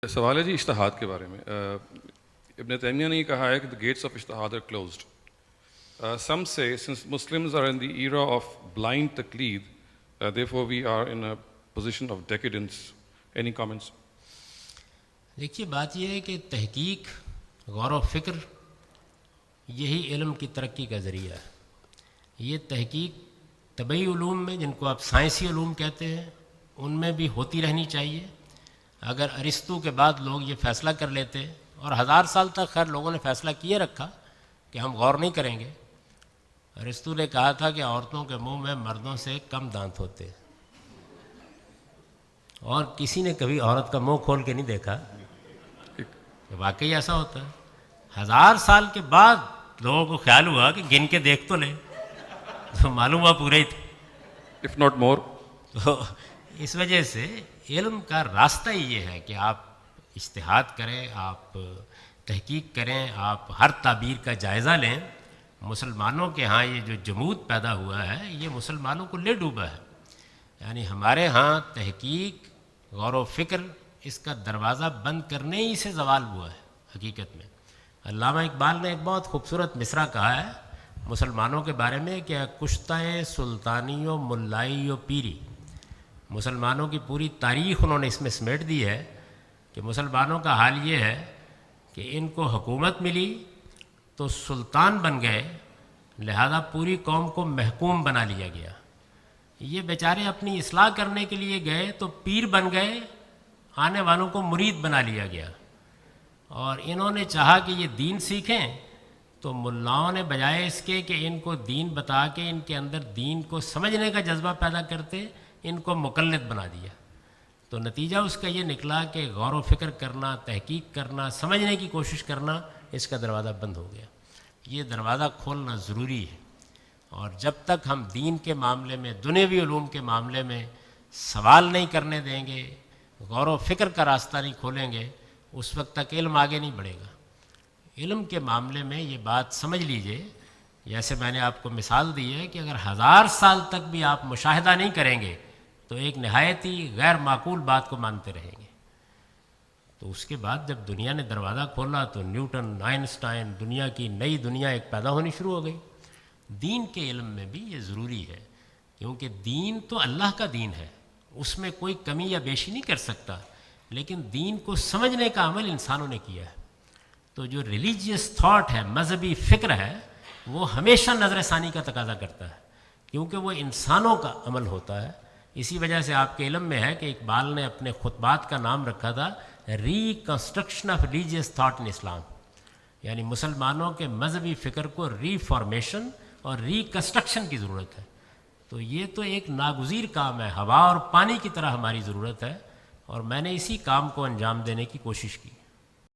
سوال ہے جی اجتہاد کے بارے میں. ابن تیمیہ نے یہ کہا ہے کہ the gates of ijtihad are closed. Some say since Muslims are in the era of blind taqleed, therefore we are in a position of decadence. Any comments? دیکھیے بات یہ ہے کہ تحقیق، غور و فکر یہی علم کی ترقی کا ذریعہ ہے. یہ تحقیق طبعی علوم میں، جن کو آپ سائنسی علوم کہتے ہیں، ان میں بھی ہوتی رہنی چاہیے. اگر ارسطو کے بعد لوگ یہ فیصلہ کر لیتے، اور 1000 سال تک خیر لوگوں نے فیصلہ کیے رکھا کہ ہم غور نہیں کریں گے. ارسطو نے کہا تھا کہ عورتوں کے منہ میں مردوں سے کم دانت ہوتے، اور کسی نے کبھی عورت کا منہ کھول کے نہیں دیکھا کہ واقعی ایسا ہوتا ہے. 1000 سال کے بعد لوگوں کو خیال ہوا کہ گن کے دیکھ تو لیں، تو معلوم ہوا پورے ہی تھے. If not more. تو اس وجہ سے علم کا راستہ ہی یہ ہے کہ آپ اجتہاد کریں، آپ تحقیق کریں، آپ ہر تعبیر کا جائزہ لیں. مسلمانوں کے ہاں یہ جو جمود پیدا ہوا ہے، یہ مسلمانوں کو لے ڈوبا ہے. یعنی ہمارے ہاں تحقیق، غور و فکر، اس کا دروازہ بند کرنے ہی سے زوال ہوا ہے. حقیقت میں علامہ اقبال نے ایک بہت خوبصورت مصرع کہا ہے مسلمانوں کے بارے میں کہ کشتہ سلطانی و ملائی و پیری. مسلمانوں کی پوری تاریخ انہوں نے اس میں سمیٹ دی ہے کہ مسلمانوں کا حال یہ ہے کہ ان کو حکومت ملی تو سلطان بن گئے، لہذا پوری قوم کو محکوم بنا لیا گیا. یہ بیچارے اپنی اصلاح کرنے کے لیے گئے تو پیر بن گئے، آنے والوں کو مرید بنا لیا گیا. اور انہوں نے چاہا کہ یہ دین سیکھیں، تو ملاؤں نے بجائے اس کے کہ ان کو دین بتا کے ان کے اندر دین کو سمجھنے کا جذبہ پیدا کرتے، ان کو مقلد بنا دیا. تو نتیجہ اس کا یہ نکلا کہ غور و فکر کرنا، تحقیق کرنا، سمجھنے کی کوشش کرنا، اس کا دروازہ بند ہو گیا. یہ دروازہ کھولنا ضروری ہے. اور جب تک ہم دین کے معاملے میں، دنیاوی علوم کے معاملے میں سوال نہیں کرنے دیں گے، غور و فکر کا راستہ نہیں کھولیں گے، اس وقت تک علم آگے نہیں بڑھے گا. علم کے معاملے میں یہ بات سمجھ لیجئے، جیسے میں نے آپ کو مثال دی ہے کہ اگر 1000 سال تک بھی آپ مشاہدہ نہیں کریں گے تو ایک نہایت ہی غیر معقول بات کو مانتے رہیں گے. تو اس کے بعد جب دنیا نے دروازہ کھولا تو نیوٹن، آئنسٹائن، دنیا کی نئی دنیا ایک پیدا ہونی شروع ہو گئی. دین کے علم میں بھی یہ ضروری ہے، کیونکہ دین تو اللہ کا دین ہے، اس میں کوئی کمی یا بیشی نہیں کر سکتا. لیکن دین کو سمجھنے کا عمل انسانوں نے کیا ہے. تو جو ریلیجیس تھاٹ ہے، مذہبی فکر ہے، وہ ہمیشہ نظر ثانی کا تقاضا کرتا ہے، کیونکہ وہ انسانوں کا عمل ہوتا ہے. اسی وجہ سے آپ کے علم میں ہے کہ اقبال نے اپنے خطبات کا نام رکھا تھا reconstruction of religious thought in Islam. یعنی مسلمانوں کے مذہبی فکر کو ری فارمیشن اور ریکنسٹرکشن کی ضرورت ہے. تو یہ تو ایک ناگزیر کام ہے، ہوا اور پانی کی طرح ہماری ضرورت ہے، اور میں نے اسی کام کو انجام دینے کی کوشش کی.